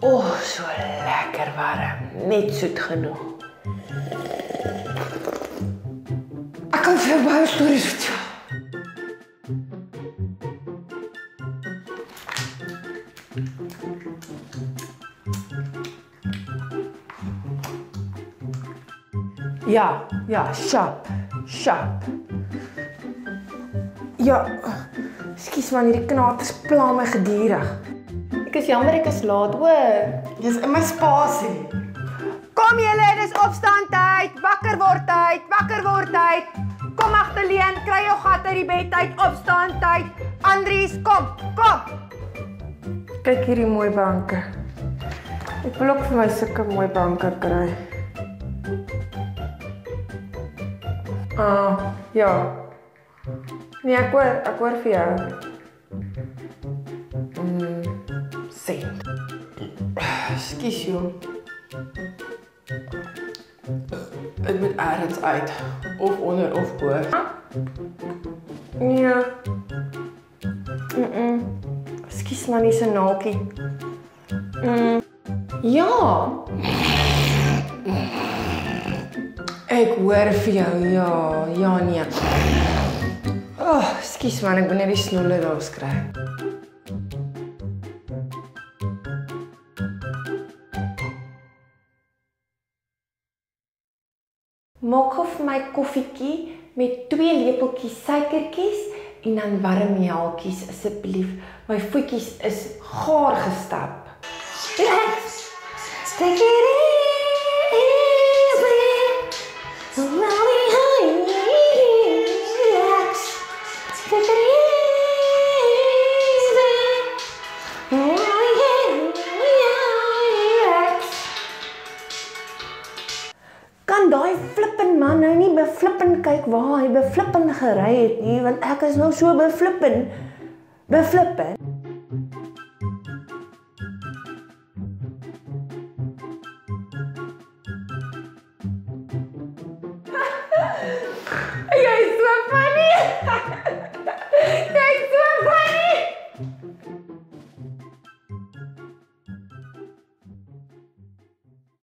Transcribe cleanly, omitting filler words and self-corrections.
Oh, so lekker warm, net soet genoeg. Ek kan vir jou baie stories vertel. Ja, sharp. Ja, ekskuus man, hierdie knaters pla my gedurig. Ek is jammer ek is laat, hoor. Dis in my spasie. Kom julle, dis opstaantyd, wakker word tyd. Kom Magdalene, kry jou gat uit die bed uit, opstaantyd. Andries, kom. Kyk hierdie mooi banke. Ek wil ook vir my sulke mooi banke kry. Ja. Nee, ek hoor vir jou. Sien. Ekskuus joh. Ek moet ergens uit. Of onder of bo. Nee. Ekskuus man, dis 'n naakie. Ja. Ek hoor vir jou, ja nee. Ekskuus man, ek moet net die snoele daar skry. Maak gou vir my koffietjie met 2 lepeltjies suikertjies en dan warm melktjies asseblief. My voetjies is gaar gestap. Relax. Take it easy. Relax. Take it easy. Relax. Kan daai flippen man nou nie by flippen kyk waar hy by flippen gery het nie, want ek is nou so by flippen. Jy is so funny.